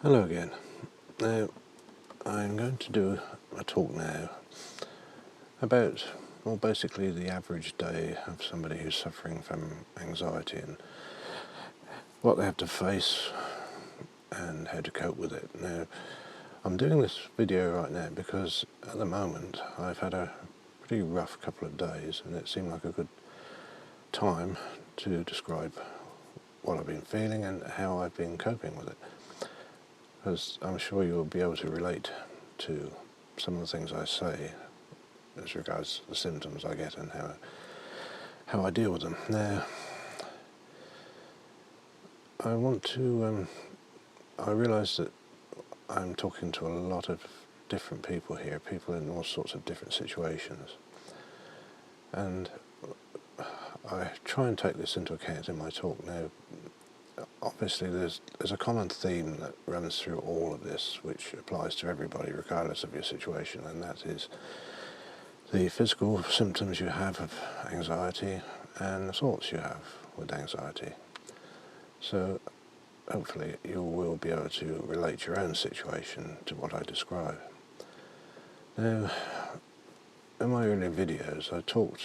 Hello again. Now, I'm going to do a talk now about, well, basically the average day of somebody who's suffering from anxiety and what they have to face and how to cope with it. Now, I'm doing this video right now because at the moment I've had a pretty rough couple of days, and it seemed like a good time to describe what I've been feeling and how I've been coping with it. Because I'm sure you'll be able to relate to some of the things I say as regards the symptoms I get and how I deal with them. Now, I realise that I'm talking to a lot of different people here, people in all sorts of different situations, and I try and take this into account in my talk. Now, obviously there's a common theme that runs through all of this, which applies to everybody regardless of your situation, and that is the physical symptoms you have of anxiety and the thoughts you have with anxiety. So hopefully you will be able to relate your own situation to what I describe. Now, in my earlier videos I talked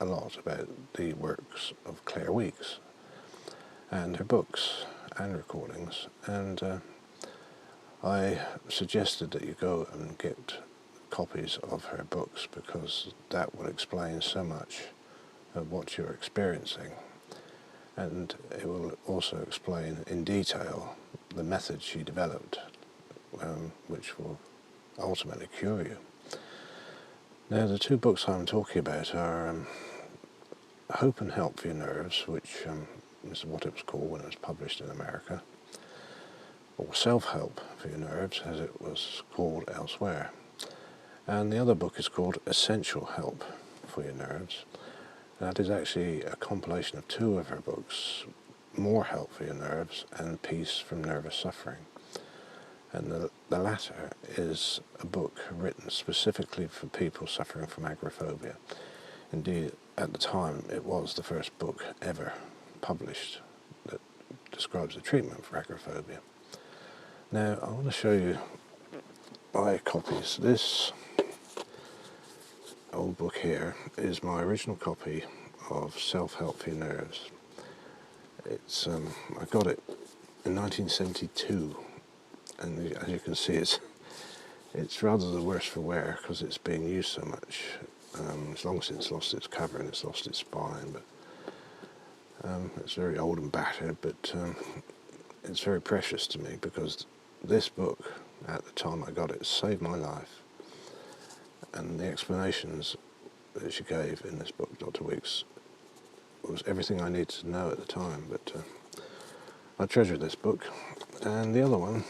a lot about the works of Claire Weekes and her books and recordings, and I suggested that you go and get copies of her books because that will explain so much of what you're experiencing, and it will also explain in detail the method she developed, which will ultimately cure you. Now, the two books I'm talking about are Hope and Help for Your Nerves, which is what it was called when it was published in America, or Self-Help for Your Nerves, as it was called elsewhere. And the other book is called Essential Help for Your Nerves. That is actually a compilation of two of her books, More Help for Your Nerves and Peace from Nervous Suffering. And the latter is a book written specifically for people suffering from agoraphobia. Indeed, at the time, it was the first book ever published that describes the treatment for agoraphobia. Now, I want to show you my copies. This old book here is my original copy of Self-Help for Your Nerves. It's I got it in 1972, and as you can see, it's rather the worse for wear because it's being used so much. It's long since lost its cover and it's lost its spine, but it's very old and battered, but it's very precious to me because this book, at the time I got it, saved my life. And the explanations that she gave in this book, Dr. Weekes, was everything I needed to know at the time. But I treasure this book. And the other one,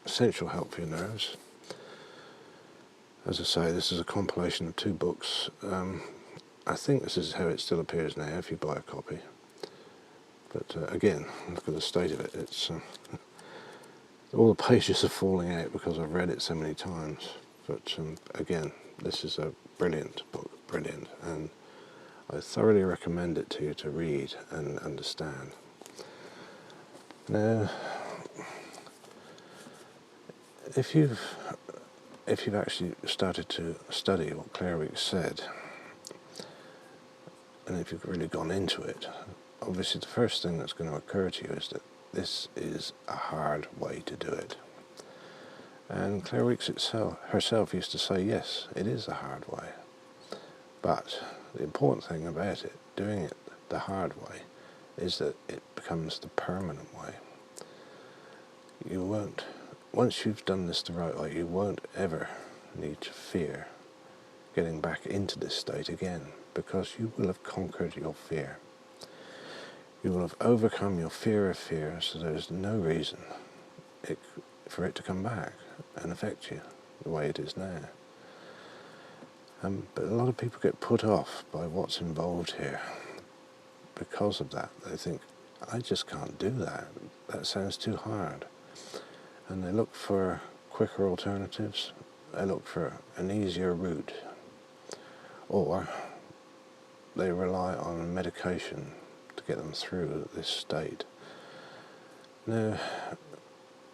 Essential Help for Your Nerves. As I say, this is a compilation of two books. I think this is how it still appears now if you buy a copy. But again, look at the state of it. It's all the pages are falling out because I've read it so many times. But again, this is a brilliant book, brilliant, and I thoroughly recommend it to you to read and understand. Now, if you've actually started to study what Claire Weekes said, and if you've really gone into it, obviously the first thing that's going to occur to you is that this is a hard way to do it. And Claire Weekes herself used to say, yes, it is a hard way. But the important thing about it, doing it the hard way, is that it becomes the permanent way. You won't, once you've done this the right way, you won't ever need to fear getting back into this state again, because you will have conquered your fear. You will have overcome your fear of fear, so there's no reason for it to come back and affect you the way it is now. But a lot of people get put off by what's involved here. Because of that, they think, I just can't do that. That sounds too hard. And they look for quicker alternatives. They look for an easier route. Or they rely on medication to get them through this state. Now,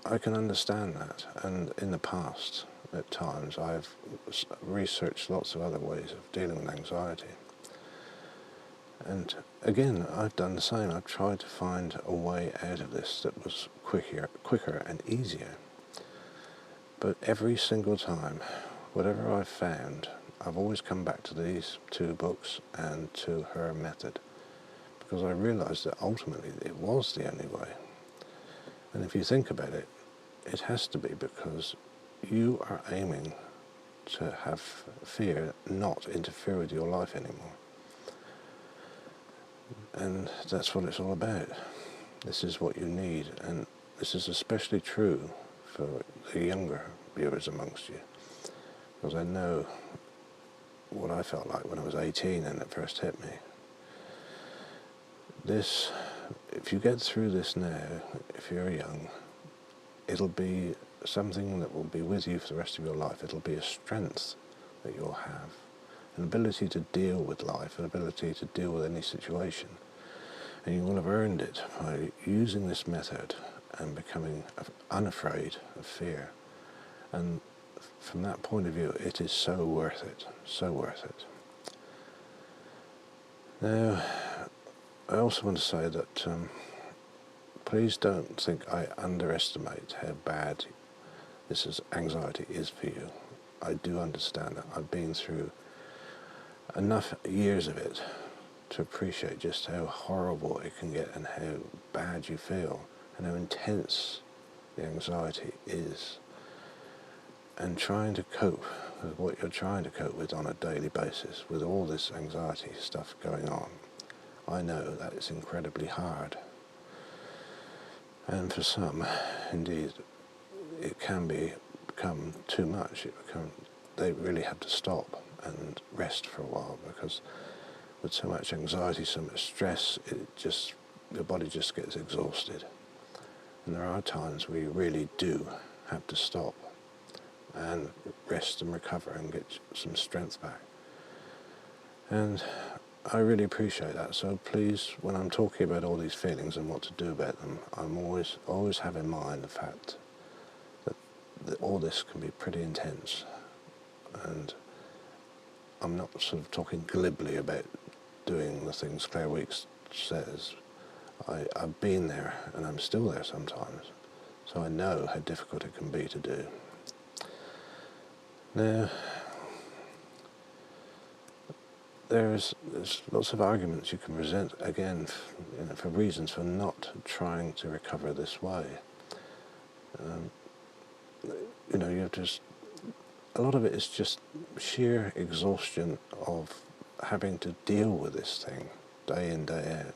I can understand that, and in the past, at times, I've researched lots of other ways of dealing with anxiety. And again, I've done the same. I've tried to find a way out of this that was quicker and easier. But every single time, whatever I've found, I've always come back to these two books and to her method, because I realised that ultimately it was the only way. And if you think about it, it has to be, because you are aiming to have fear not interfere with your life anymore. And that's what it's all about. This is what you need, and this is especially true for the younger viewers amongst you, because I know what I felt like when I was 18 and it first hit me. This, if you get through this now, if you're young, it'll be something that will be with you for the rest of your life. It'll be a strength that you'll have, an ability to deal with life, an ability to deal with any situation. And you will have earned it by using this method and becoming unafraid of fear. And from that point of view, it is so worth it, so worth it. Now, I also want to say that please don't think I underestimate how bad this anxiety is for you. I do understand that. I've been through enough years of it to appreciate just how horrible it can get and how bad you feel and how intense the anxiety is. And trying to cope with what you're trying to cope with on a daily basis, with all this anxiety stuff going on, I know that it's incredibly hard. And for some, indeed, it can become too much. They really have to stop and rest for a while, because with so much anxiety, so much stress, your body just gets exhausted. And there are times where you really do have to stop and rest and recover and get some strength back. And I really appreciate that. So please, when I'm talking about all these feelings and what to do about them, I'm always have in mind the fact that all this can be pretty intense. And I'm not sort of talking glibly about doing the things Claire Weekes says. I've been there, and I'm still there sometimes, so I know how difficult it can be to do. Now, there's lots of arguments you can present, again, for reasons for not trying to recover this way. A lot of it is just sheer exhaustion of having to deal with this thing day in, day out.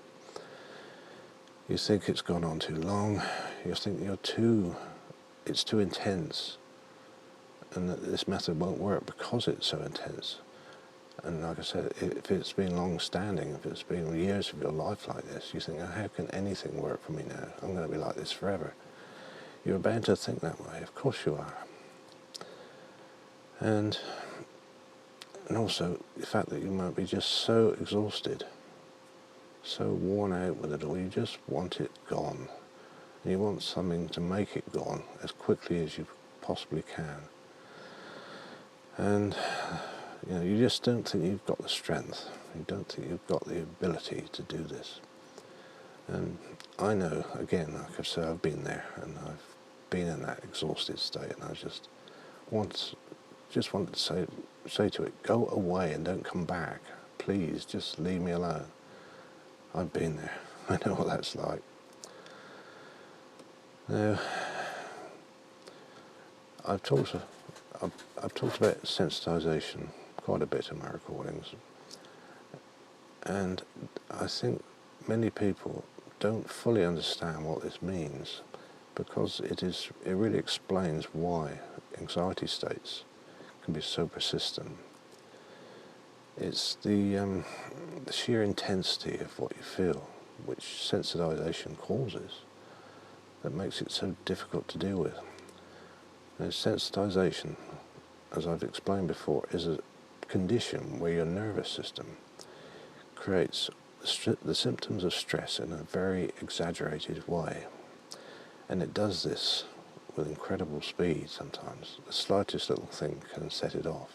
You think it's gone on too long, you think it's too intense, and that this method won't work because it's so intense. And like I said, if it's been long-standing, if it's been years of your life like this, you think, oh, how can anything work for me now? I'm going to be like this forever. You're bound to think that way, of course you are. And also the fact that you might be just so exhausted, so worn out with it all, you just want it gone. And you want something to make it gone as quickly as you possibly can. And you just don't think you've got the strength. You don't think you've got the ability to do this. And I know, again, like I've said, I've been there, and I've been in that exhausted state, and I just want to say to it, go away and don't come back. Please, just leave me alone. I've been there. I know what that's like. Now, I've talked about sensitization quite a bit in my recordings, and I think many people don't fully understand what this means, because it really explains why anxiety states can be so persistent. It's the sheer intensity of what you feel, which sensitization causes, that makes it so difficult to deal with. Now, sensitization, as I've explained before, is a condition where your nervous system creates the symptoms of stress in a very exaggerated way. And it does this with incredible speed sometimes. The slightest little thing can set it off.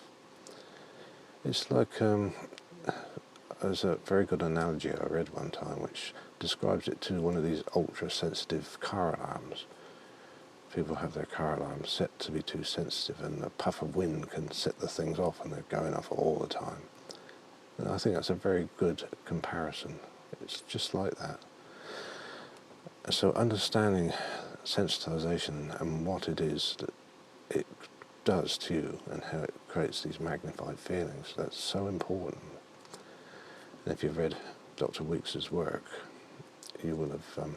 It's like, there's a very good analogy I read one time which describes it to one of these ultra-sensitive car alarms. People have their car alarms set to be too sensitive, and a puff of wind can set the things off, and they're going off all the time. And I think that's a very good comparison. It's just like that. So understanding sensitization and what it is that it does to you and how it creates these magnified feelings, that's so important. And if you've read Dr. Weeks's work, you will have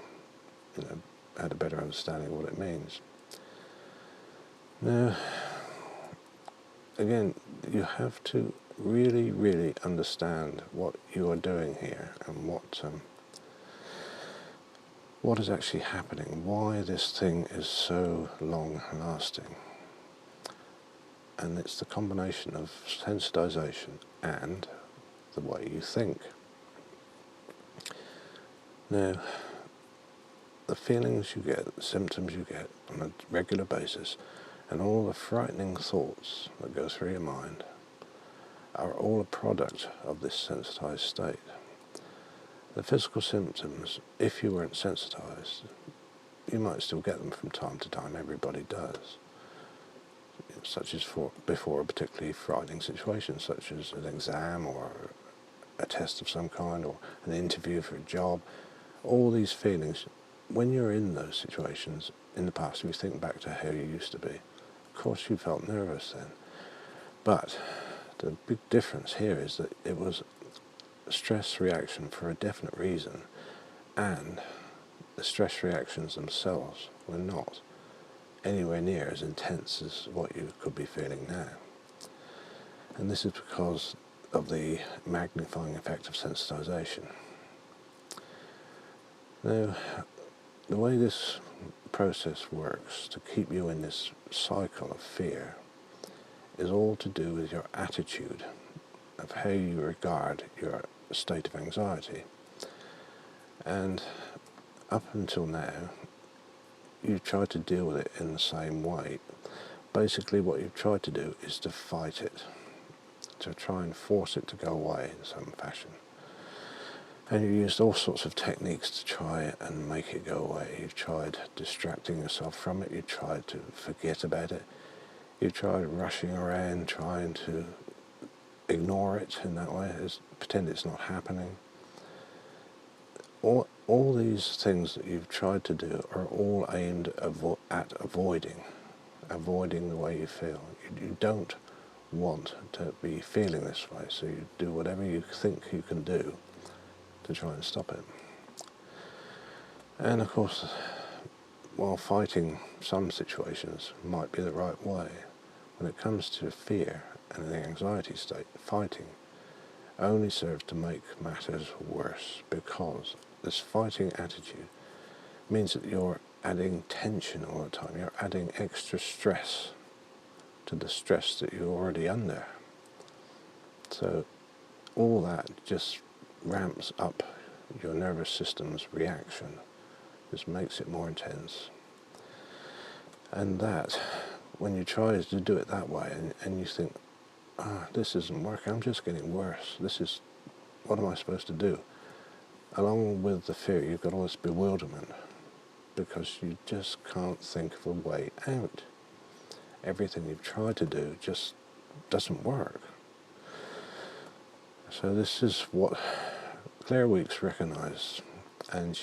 had a better understanding of what it means. Now, again, you have to really, really understand what you are doing here and what is actually happening, why this thing is so long-lasting. And it's the combination of sensitization and the way you think. Now, the feelings you get, the symptoms you get on a regular basis, and all the frightening thoughts that go through your mind are all a product of this sensitized state. The physical symptoms, if you weren't sensitized, you might still get them from time to time, everybody does, such as before a particularly frightening situation, such as an exam or a test of some kind or an interview for a job. All these feelings, when you're in those situations in the past, if you think back to how you used to be, of course you felt nervous then. But the big difference here is that it was a stress reaction for a definite reason, and the stress reactions themselves were not anywhere near as intense as what you could be feeling now. And this is because of the magnifying effect of sensitization. Now, the way this process works to keep you in this cycle of fear is all to do with your attitude of how you regard your state of anxiety. And up until now, you've tried to deal with it in the same way. Basically, what you've tried to do is to fight it, to try and force it to go away in some fashion. And you used all sorts of techniques to try and make it go away. You've tried distracting yourself from it, you tried to forget about it, you tried rushing around trying to ignore it in that way, pretend it's not happening. All these things that you've tried to do are all aimed at avoiding the way you feel. You don't want to be feeling this way, so you do whatever you think you can do to try and stop it. And of course, while fighting some situations might be the right way, when it comes to fear and the anxiety state, fighting only serves to make matters worse, because this fighting attitude means that you're adding tension all the time. You're adding extra stress to the stress that you're already under. So all that just ramps up your nervous system's reaction, just makes it more intense. And that, when you try to do it that way and you think, this isn't working, I'm just getting worse, what am I supposed to do? Along with the fear, you've got all this bewilderment, because you just can't think of a way out. Everything you've tried to do just doesn't work. So this is what Claire Weeks recognized, and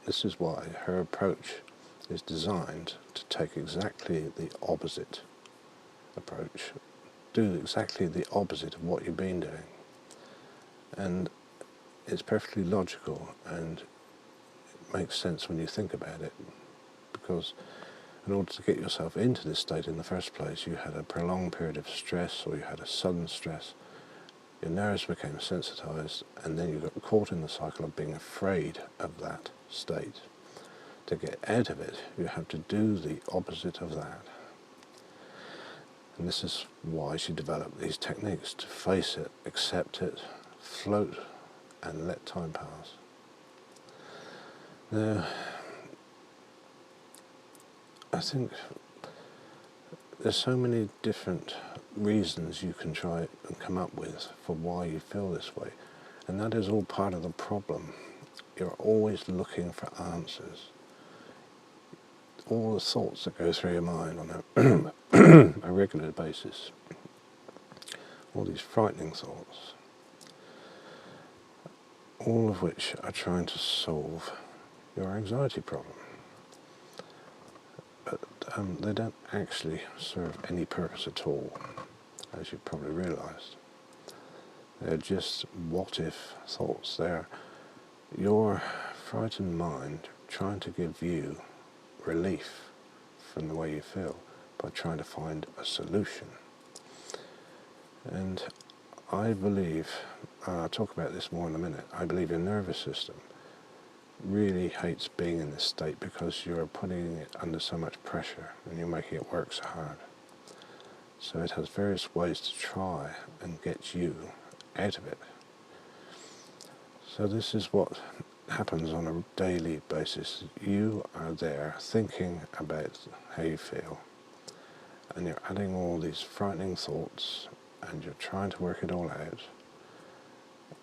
this is why her approach is designed to take exactly the opposite approach, do exactly the opposite of what you've been doing. And it's perfectly logical, and it makes sense when you think about it, because in order to get yourself into this state in the first place, you had a prolonged period of stress, or you had a sudden stress, your nerves became sensitized, and then you got caught in the cycle of being afraid of that state. To get out of it, you have to do the opposite of that. And this is why she developed these techniques, to face it, accept it, float, and let time pass. Now, I think there's so many different reasons you can try and come up with for why you feel this way, and that is all part of the problem. You're always looking for answers. All the thoughts that go through your mind on a regular basis, all these frightening thoughts, all of which are trying to solve your anxiety problem. But they don't actually serve any purpose at all, as you've probably realised. They're just what-if thoughts. They're your frightened mind trying to give you relief from the way you feel by trying to find a solution. And I believe, I'll talk about this more in a minute, I believe your nervous system really hates being in this state because you're putting it under so much pressure and you're making it work so hard. So it has various ways to try and get you out of it. So this is what happens on a daily basis. You are there thinking about how you feel, and you're adding all these frightening thoughts, and you're trying to work it all out,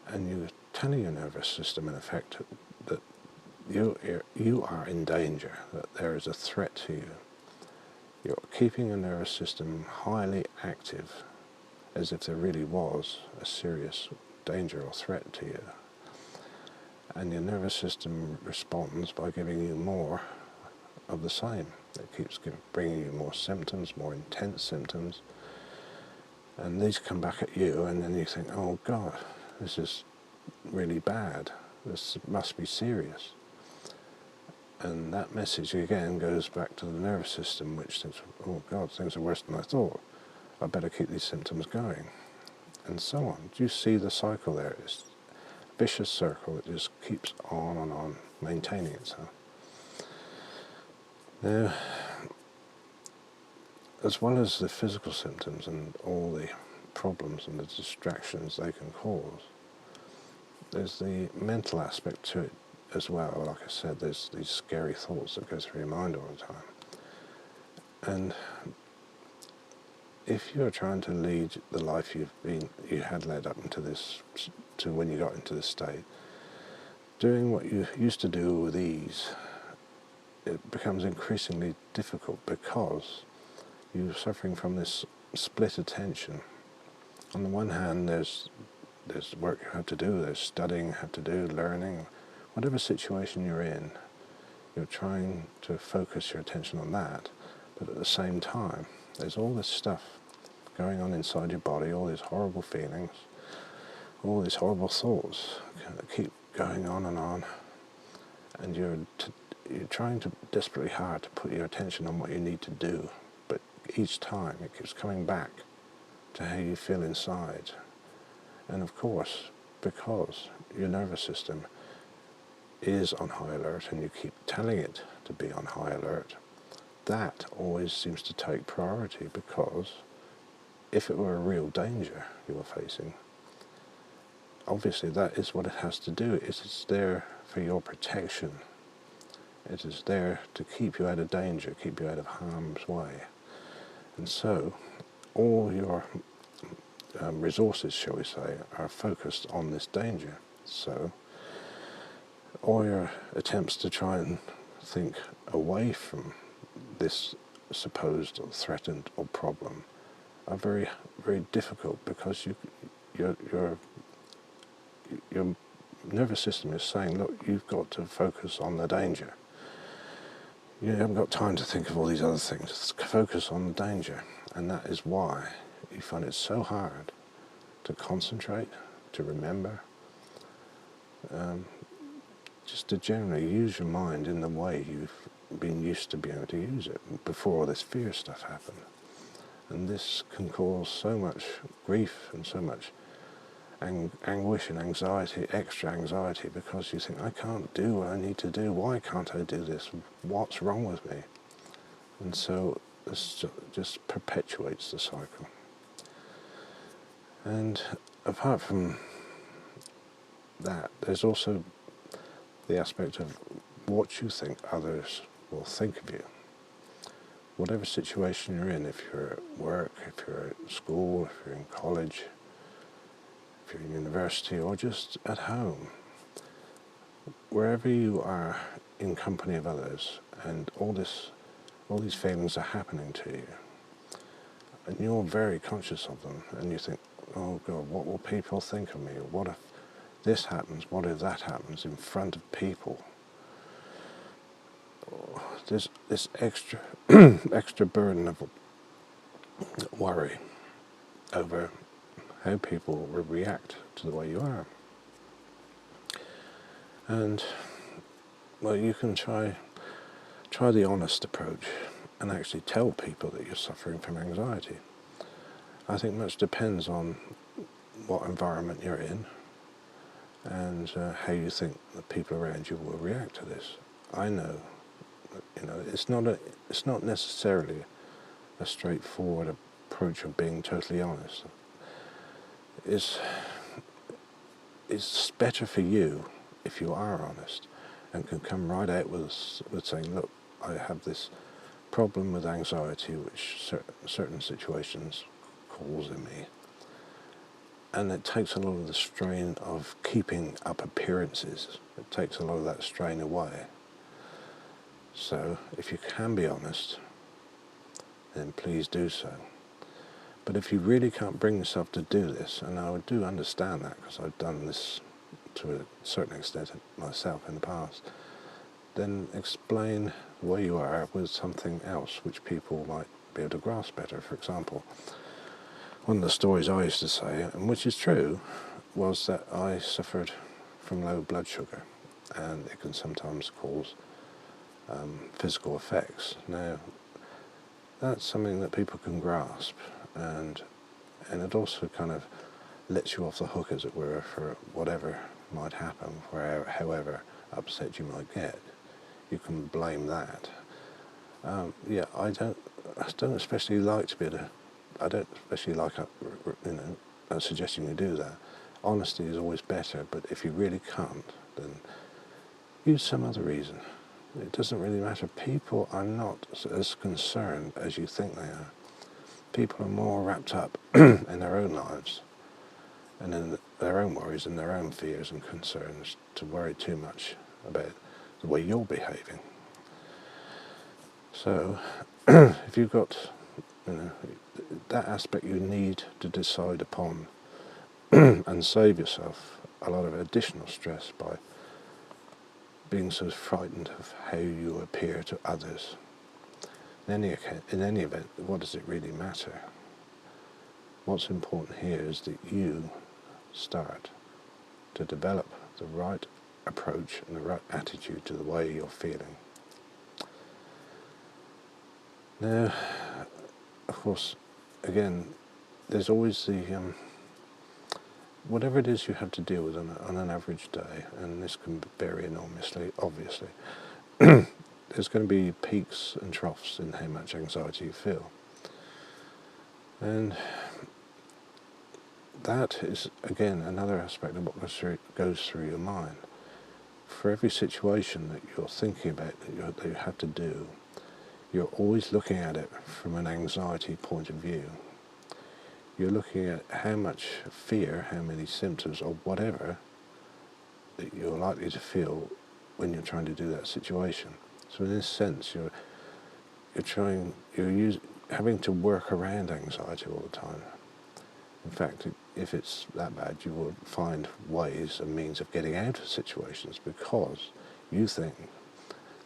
and you're telling your nervous system, in effect, that you are in danger, that there is a threat to you. You're keeping your nervous system highly active, as if there really was a serious danger or threat to you. And your nervous system responds by giving you more of the same. It keeps bringing you more symptoms, more intense symptoms, and these come back at you, and then you think, oh God, this is really bad, this must be serious. And that message again goes back to the nervous system, which thinks, oh God, things are worse than I thought, I better keep these symptoms going, and so on. Do you see the cycle there? It's vicious circle that just keeps on, maintaining itself. Now, as well as the physical symptoms and all the problems and the distractions they can cause, there's the mental aspect to it as well. Like I said, there's these scary thoughts that go through your mind all the time. And if you're trying to lead the life you had led up into this, to when you got into this state, doing what you used to do with ease, it becomes increasingly difficult because you're suffering from this split attention. On the one hand, there's work you have to do, there's studying you have to do, learning, whatever situation you're in, you're trying to focus your attention on that, but at the same time, there's all this stuff going on inside your body, all these horrible feelings, all these horrible thoughts that keep going on, and you're trying to desperately hard to put your attention on what you need to do, but each time it keeps coming back to how you feel inside. And of course, because your nervous system is on high alert and you keep telling it to be on high alert, that always seems to take priority, because if it were a real danger you were facing, obviously that is what it has to do. It is there for your protection. It is there to keep you out of danger, keep you out of harm's way. And so all your resources, shall we say, are focused on this danger. So all your attempts to try and think away from this supposed or threatened or problem are very, very difficult, because your nervous system is saying, look, you've got to focus on the danger. You haven't got time to think of all these other things. Focus on the danger. And that is why you find it so hard to concentrate, to remember, just to generally use your mind in the way you've been used to being able to use it before all this fear stuff happened. And this can cause so much grief and so much anguish and anxiety, extra anxiety, because you think, I can't do what I need to do. Why can't I do this? What's wrong with me? And so this just perpetuates the cycle. And apart from that, there's also the aspect of what you think others will think of you. whatever situation you're in, if you're at work, if you're at school, if you're in college, if you're in university, or just at home, wherever you are in company of others, and all these feelings are happening to you, and you're very conscious of them, and you think, oh God, what will people think of me? Or what if this happens? What if that happens in front of people? There's this extra extra burden of worry over how people will react to the way you are. And well, you can try the honest approach and actually tell people that you're suffering from anxiety. I think much depends on what environment you're in and how you think the people around you will react to this. I know, it's not necessarily a straightforward approach of being totally honest. It's better for you if you are honest and can come right out with saying, look, I have this problem with anxiety which certain situations cause in me, and it takes a lot of the strain of keeping up appearances. It takes a lot of that strain away. So if you can be honest, then please do so. But if you really can't bring yourself to do this, and I do understand that because I've done this to a certain extent myself in the past, then explain where you are with something else which people might be able to grasp better. For example, one of the stories I used to say, and which is true, was that I suffered from low blood sugar, and it can sometimes cause physical effects. Now, that's something that people can grasp, and it also kind of lets you off the hook, as it were, for whatever might happen, however upset you might get. You can blame that. I don't especially like to be able to. I don't especially like suggesting you do that. Honesty is always better, but if you really can't, then use some other reason. It doesn't really matter. People are not as concerned as you think they are. People are more wrapped up in their own lives and in their own worries and their own fears and concerns to worry too much about the way you're behaving. So, if you've got, that aspect you need to decide upon and save yourself a lot of additional stress by being so frightened of how you appear to others. In any event, what does it really matter? What's important here is that you start to develop the right approach and the right attitude to the way you're feeling. Now, of course, again, there's always the whatever it is you have to deal with on an average day, and this can vary enormously, obviously. There's going to be peaks and troughs in how much anxiety you feel. And that is, again, another aspect of what goes through your mind. For every situation that you're thinking about that you have to do, you're always looking at it from an anxiety point of view. You're looking at how much fear, how many symptoms or whatever that you're likely to feel when you're trying to do that situation. So in this sense, you're having to work around anxiety all the time. In fact, if it's that bad, you will find ways and means of getting out of situations because you think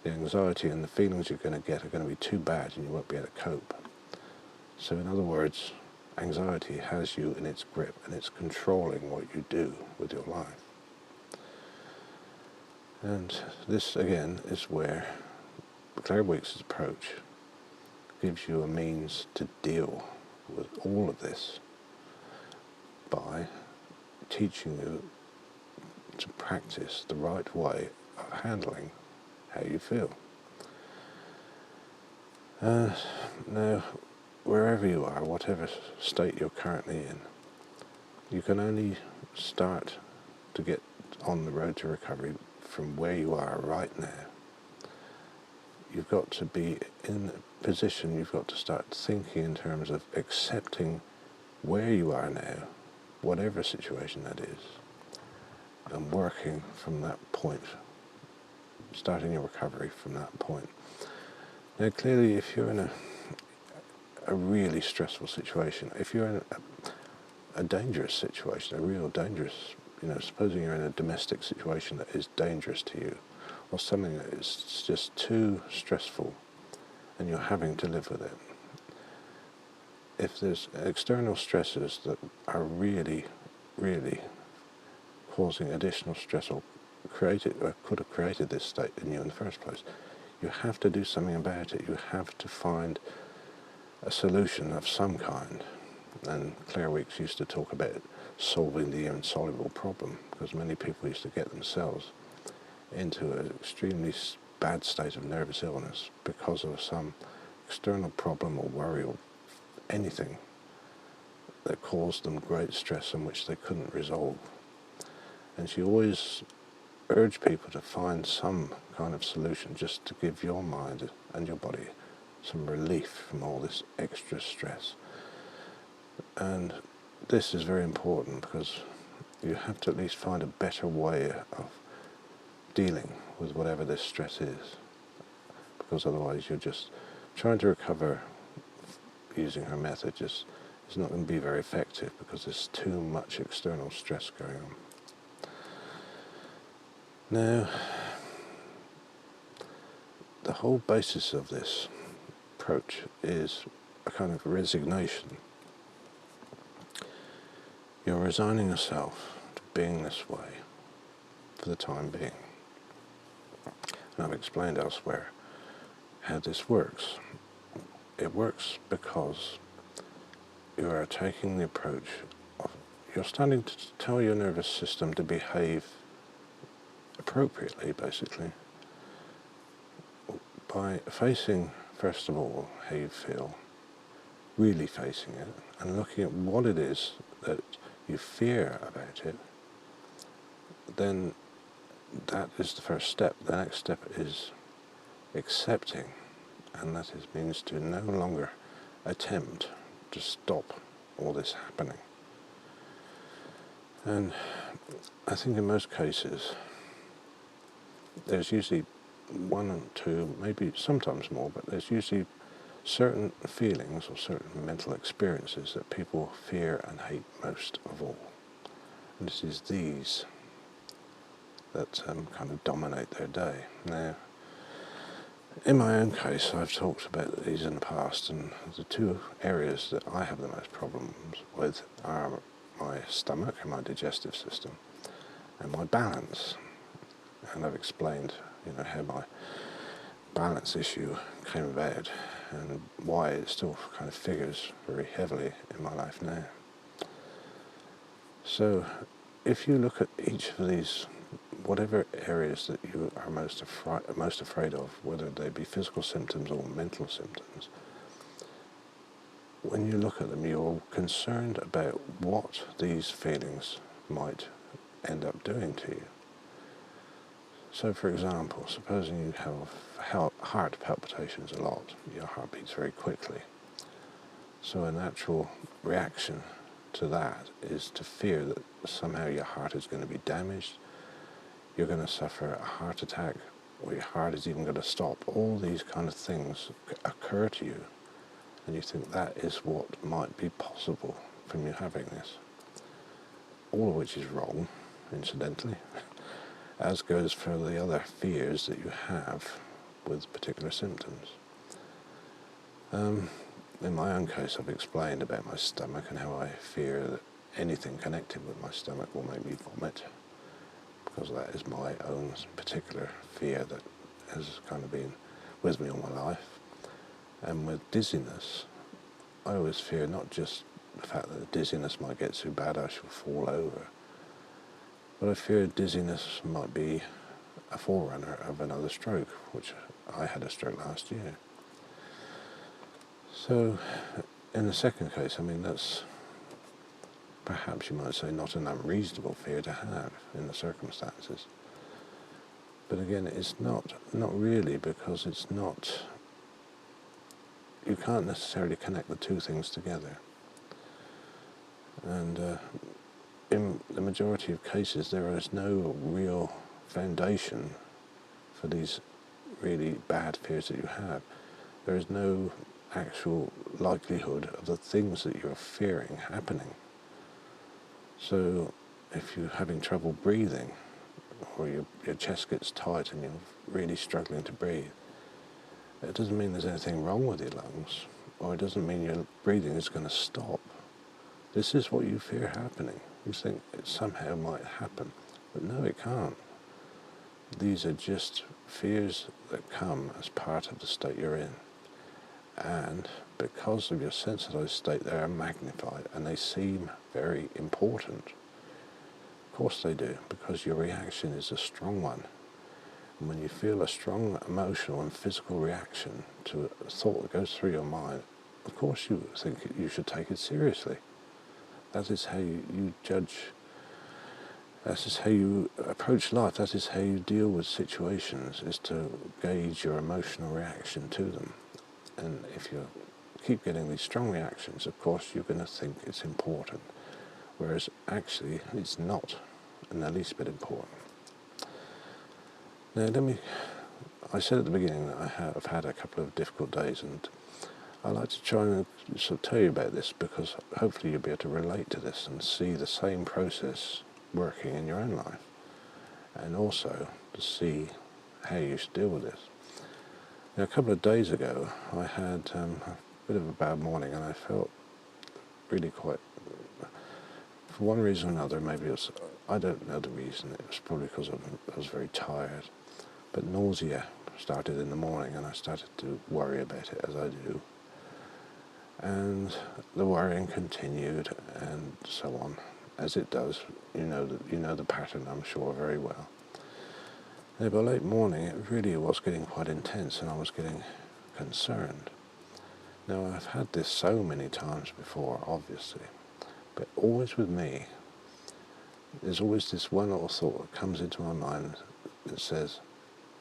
the anxiety and the feelings you're going to get are going to be too bad and you won't be able to cope. So in other words, anxiety has you in its grip and it's controlling what you do with your life. And this, again, is where Claire Weekes' approach gives you a means to deal with all of this by teaching you to practice the right way of handling how you feel. Now, wherever you are, whatever state you're currently in, you can only start to get on the road to recovery from where you are right now. you've got to be in a position, you've got to start thinking in terms of accepting where you are now, whatever situation that is, and working from that point, starting your recovery from that point. Now, clearly, if you're in a really stressful situation, if you're in a dangerous situation, a real dangerous, supposing you're in a domestic situation that is dangerous to you, or something that is just too stressful and you're having to live with it. If there's external stresses that are really, really causing additional stress or could have created this state in you in the first place, you have to do something about it. You have to find a solution of some kind. And Claire Weeks used to talk about solving the insoluble problem, because many people used to get themselves into an extremely bad state of nervous illness because of some external problem or worry or anything that caused them great stress in which they couldn't resolve. And she always urged people to find some kind of solution just to give your mind and your body some relief from all this extra stress. And this is very important, because you have to at least find a better way of dealing with whatever this stress is, because otherwise you're just trying to recover using her method just is not going to be very effective, because there's too much external stress going on. Now, the whole basis of this approach is a kind of resignation. You're resigning yourself to being this way for the time being. And I've explained elsewhere how this works. It works because you are taking the approach of, you're starting to tell your nervous system to behave appropriately, basically, by facing, first of all, how you feel, really facing it, and looking at what it is that you fear about it. Then that is the first step. The next step is accepting, and that means to no longer attempt to stop all this happening. And I think in most cases, there's usually one or two, maybe sometimes more, but there's usually certain feelings or certain mental experiences that people fear and hate most of all. And it is these that kind of dominate their day. Now, in my own case, I've talked about these in the past, and the two areas that I have the most problems with are my stomach and my digestive system, and my balance. And I've explained, how my balance issue came about and why it still kind of figures very heavily in my life now. So, if you look at each of these, whatever areas that you are most afraid of, whether they be physical symptoms or mental symptoms, when you look at them, you're concerned about what these feelings might end up doing to you. So, for example, supposing you have heart palpitations a lot, your heart beats very quickly. So a natural reaction to that is to fear that somehow your heart is going to be damaged, you're going to suffer a heart attack, or your heart is even going to stop. All these kind of things occur to you, and you think that is what might be possible from you having this. All of which is wrong, incidentally, as goes for the other fears that you have with particular symptoms. In my own case, I've explained about my stomach and how I fear that anything connected with my stomach will make me vomit, because that is my own particular fear that has kind of been with me all my life. And with dizziness, I always fear not just the fact that the dizziness might get so bad I shall fall over, but I fear dizziness might be a forerunner of another stroke, which I had a stroke last year. So, in the second case, that's perhaps you might say not an unreasonable fear to have in the circumstances. But again, it's not really, because it's not, you can't necessarily connect the two things together. And in the majority of cases, there is no real foundation for these really bad fears that you have. There is no actual likelihood of the things that you're fearing happening. So if you're having trouble breathing, or your chest gets tight and you're really struggling to breathe, it doesn't mean there's anything wrong with your lungs, or it doesn't mean your breathing is going to stop. This is what you fear happening. You think it somehow might happen, but no, it can't. These are just fears that come as part of the state you're in. And because of your sensitized state, they are magnified and they seem very important. Of course they do, because your reaction is a strong one. And when you feel a strong emotional and physical reaction to a thought that goes through your mind, of course you think you should take it seriously. That is how you judge. That is how you approach life. That is how you deal with situations, is to gauge your emotional reaction to them. And if you keep getting these strong reactions, of course you're going to think it's important, whereas actually it's not in the least bit important. Now I said at the beginning that I have had a couple of difficult days, and I like to try and sort of tell you about this, because hopefully you'll be able to relate to this and see the same process working in your own life, and also to see how you should deal with this. Now, a couple of days ago I had a bit of a bad morning, and I felt really quite, for one reason or another, maybe it was, I don't know the reason, it was probably because I was very tired, but nausea started in the morning, and I started to worry about it, as I do. And the worrying continued, and so on, as it does. You know the pattern, I'm sure, very well. Now, by late morning, it really was getting quite intense, and I was getting concerned. Now, I've had this so many times before, obviously, but always with me, there's always this one little thought that comes into my mind that says,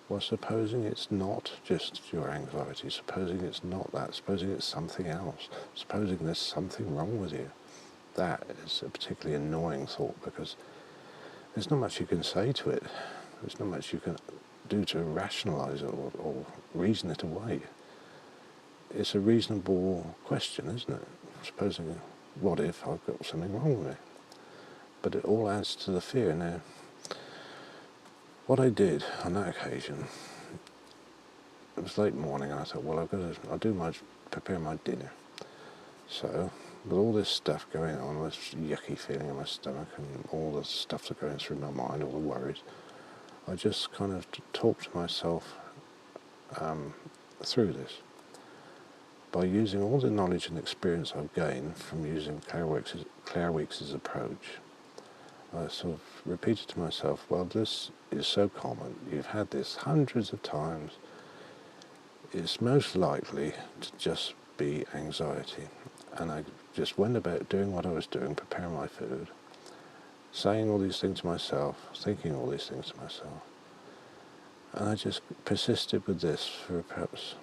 well, supposing it's not just your anxiety, supposing it's not that, supposing it's something else, supposing there's something wrong with you. That is a particularly annoying thought, because there's not much you can say to it. There's not much you can do to rationalize it or reason it away. It's a reasonable question, isn't it? Supposing, what if I've got something wrong with me? But it all adds to the fear. Now, what I did on that occasion, it was late morning, and I thought, well, I'll prepare my dinner. So, with all this stuff going on, this yucky feeling in my stomach, and all the stuff that's going through my mind, all the worries, I just kind of talked to myself through this by using all the knowledge and experience I've gained from using Claire Weeks' approach. I sort of repeated to myself, well, this is so common, you've had this hundreds of times, it's most likely to just be anxiety. And I just went about doing what I was doing, preparing my food, saying all these things to myself, thinking all these things to myself. And I just persisted with this for perhaps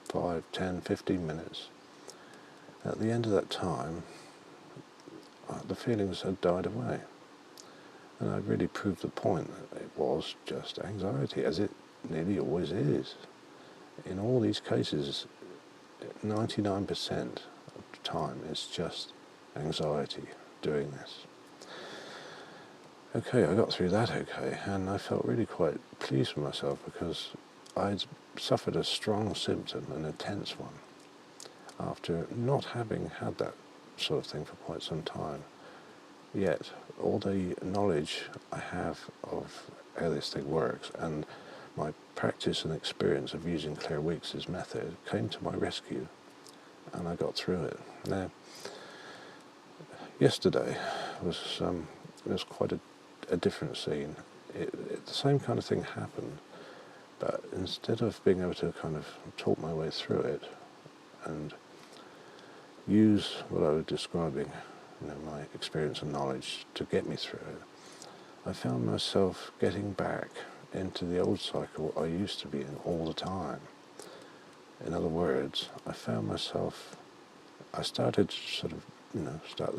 5, 10, 15 minutes. At the end of that time, the feelings had died away. And I'd really proved the point that it was just anxiety, as it nearly always is. In all these cases, 99% of the time, it's just anxiety doing this. Okay, I got through that okay, and I felt really quite pleased with myself, because I'd suffered a strong symptom, an intense one, after not having had that sort of thing for quite some time. Yet, all the knowledge I have of how this thing works, and my practice and experience of using Claire Weeks' method, came to my rescue, and I got through it. Now, yesterday was quite a different scene. The same kind of thing happened, but instead of being able to kind of talk my way through it and use what I was describing, my experience and knowledge to get me through it, I found myself getting back into the old cycle I used to be in all the time. In other words, I found myself, I started to sort of, start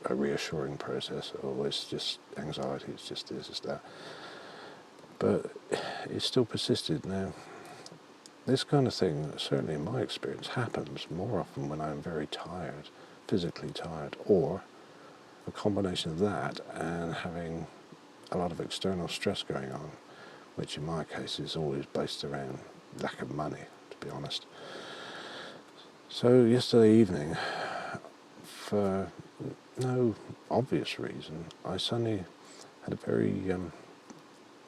a reassuring process. Oh, it's just anxiety, it's just this, it's that. But it still persisted. Now, this kind of thing, certainly in my experience, happens more often when I'm very tired, physically tired, or a combination of that and having a lot of external stress going on, which in my case is always based around lack of money, to be honest. So yesterday evening, for no obvious reason, I suddenly had a very,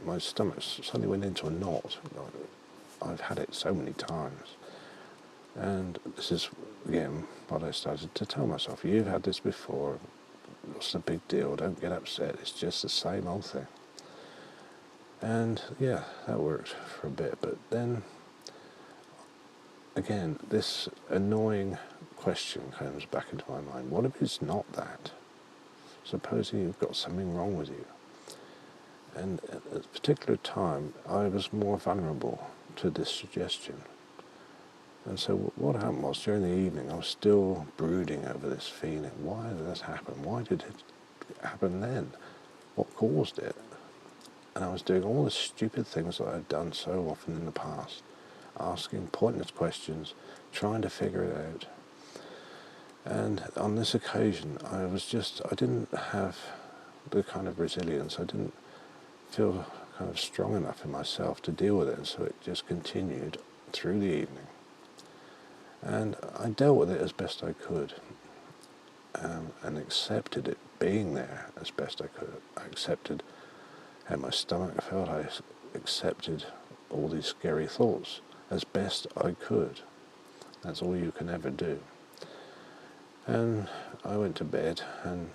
my stomach suddenly went into a knot. I've had it so many times. And this is, again, what I started to tell myself. You've had this before. What's the big deal? Don't get upset. It's just the same old thing. And yeah, that worked for a bit. But then, again, this annoying question comes back into my mind. What if it's not that? Supposing you've got something wrong with you. And at a particular time, I was more vulnerable to this suggestion. And so what happened was, during the evening, I was still brooding over this feeling. Why did this happen? Why did it happen then? What caused it? And I was doing all the stupid things that I've done so often in the past, asking pointless questions, trying to figure it out. And on this occasion, I didn't have the kind of resilience, I didn't feel kind of strong enough in myself to deal with it, and so it just continued through the evening. And I dealt with it as best I could, and accepted it being there as best I could. I accepted how my stomach felt. I accepted all these scary thoughts as best I could. That's all you can ever do. And I went to bed, and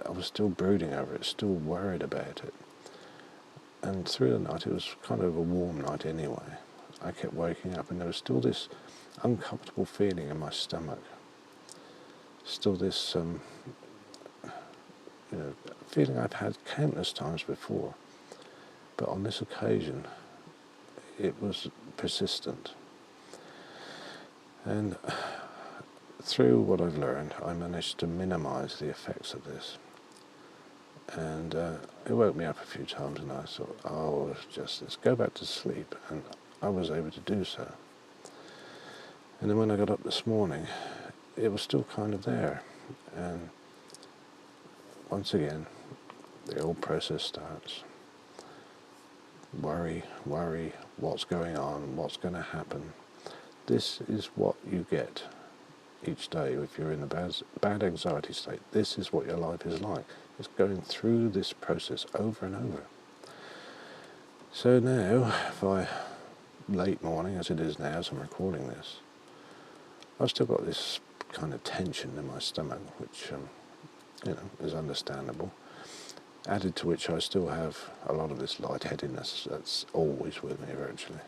I was still brooding over it, still worried about it. And through the night, it was kind of a warm night anyway. I kept waking up, and there was still this uncomfortable feeling in my stomach. Still this, feeling I've had countless times before. But on this occasion, it was persistent. And through what I've learned, I managed to minimize the effects of this. And it woke me up a few times, and I thought, oh, it's just this, go back to sleep. And I was able to do so. And then when I got up this morning, it was still kind of there. And once again, the old process starts. Worry, what's going on, what's going to happen. This is what you get each day if you're in a bad anxiety state. This is what your life is like. It's going through this process over and over. So now, by late morning, as it is now, as I'm recording this, I've still got this kind of tension in my stomach, which, is understandable. Added to which, I still have a lot of this lightheadedness that's always with me, virtually.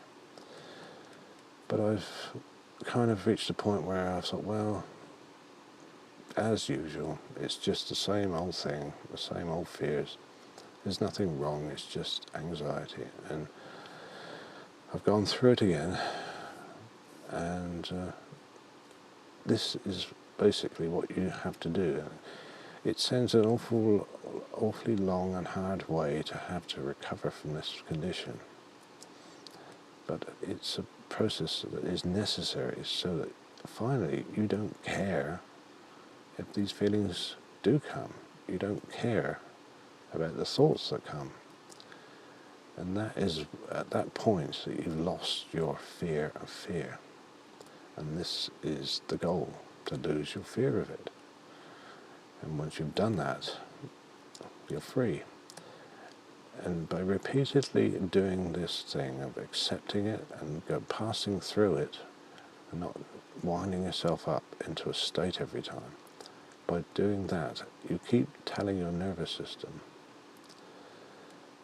But I've kind of reached a point where I thought, well, as usual, it's just the same old thing, the same old fears. There's nothing wrong, it's just anxiety. And I've gone through it again, and this is basically what you have to do. It sends an awfully long and hard way to have to recover from this condition. But it's a process that is necessary so that finally you don't care if these feelings do come. You don't care about the thoughts that come. And that is at that point that you've lost your fear of fear. And this is the goal, to lose your fear of it. And once you've done that, you're free. And by repeatedly doing this thing of accepting it and passing through it and not winding yourself up into a state every time, by doing that, you keep telling your nervous system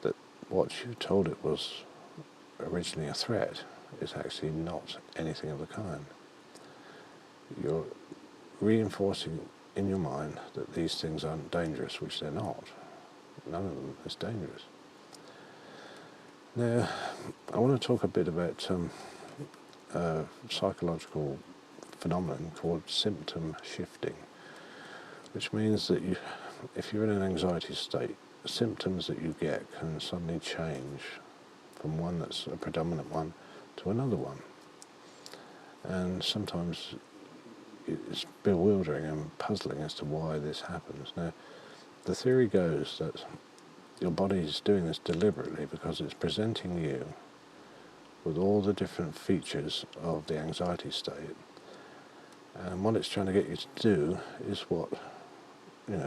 that what you told it was originally a threat is actually not anything of the kind. You're reinforcing in your mind that these things aren't dangerous, which they're not. None of them is dangerous. Now, I want to talk a bit about a psychological phenomenon called symptom shifting, which means that if you're in an anxiety state, the symptoms that you get can suddenly change from one that's a predominant one to another one. And sometimes it's bewildering and puzzling as to why this happens. Now, the theory goes that your body is doing this deliberately because it's presenting you with all the different features of the anxiety state. And what it's trying to get you to do is what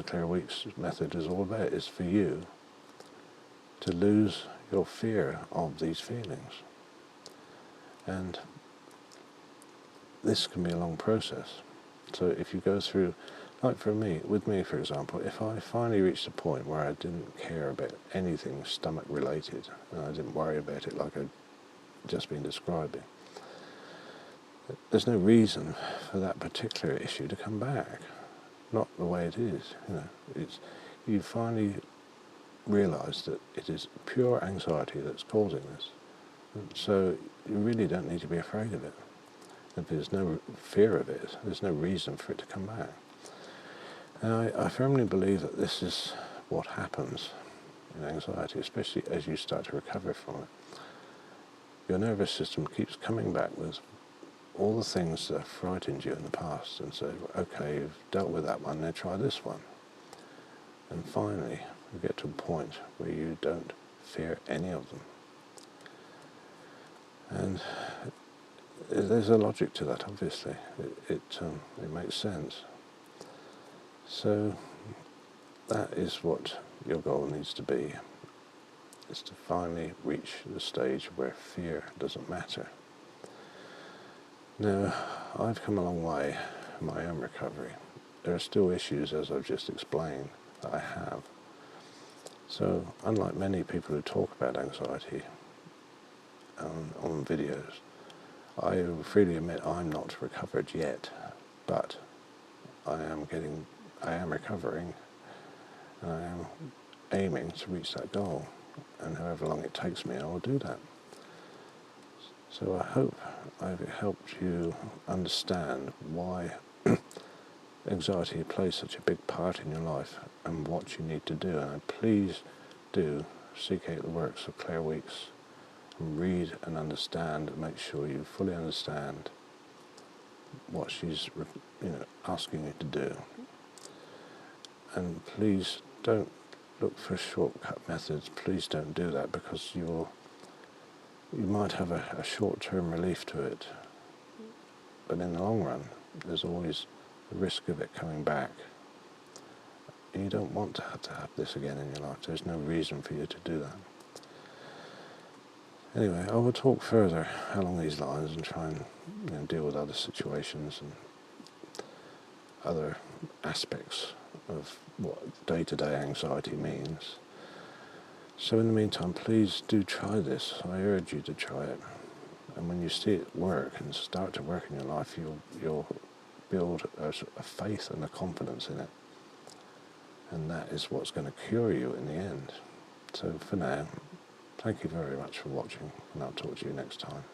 Claire Weekes' method is all about, is for you to lose your fear of these feelings. And this can be a long process. So if you go through, like with me for example, if I finally reached a point where I didn't care about anything stomach related, and I didn't worry about it like I'd just been describing, there's no reason for that particular issue to come back. Not the way it is. You finally realise that it is pure anxiety that's causing this. So you really don't need to be afraid of it. If there's no fear of it, there's no reason for it to come back. And I firmly believe that this is what happens in anxiety, especially as you start to recover from it. Your nervous system keeps coming back with all the things that have frightened you in the past and say, okay, you've dealt with that one, now try this one. And finally, you get to a point where you don't fear any of them. And there's a logic to that, obviously. It makes sense. So that is what your goal needs to be, is to finally reach the stage where fear doesn't matter. Now, I've come a long way in my own recovery. There are still issues, as I've just explained, that I have. So, unlike many people who talk about anxiety on videos, I freely admit I'm not recovered yet, but I am recovering, and I am aiming to reach that goal, and however long it takes me, I will do that. So I hope I've helped you understand why anxiety plays such a big part in your life and what you need to do. And please do seek out the works of Claire Weekes and read and understand and make sure you fully understand what she's asking you to do. And please don't look for shortcut methods. Please don't do that, because you might have a short-term relief to it, but in the long run, there's always the risk of it coming back. And you don't want to have this again in your life. There's no reason for you to do that. Anyway, I will talk further along these lines and try and deal with other situations and other aspects of what day-to-day anxiety means. So in the meantime, please do try this. I urge you to try it. And when you see it work and start to work in your life, you'll build a faith and a confidence in it. And that is what's going to cure you in the end. So for now, thank you very much for watching, and I'll talk to you next time.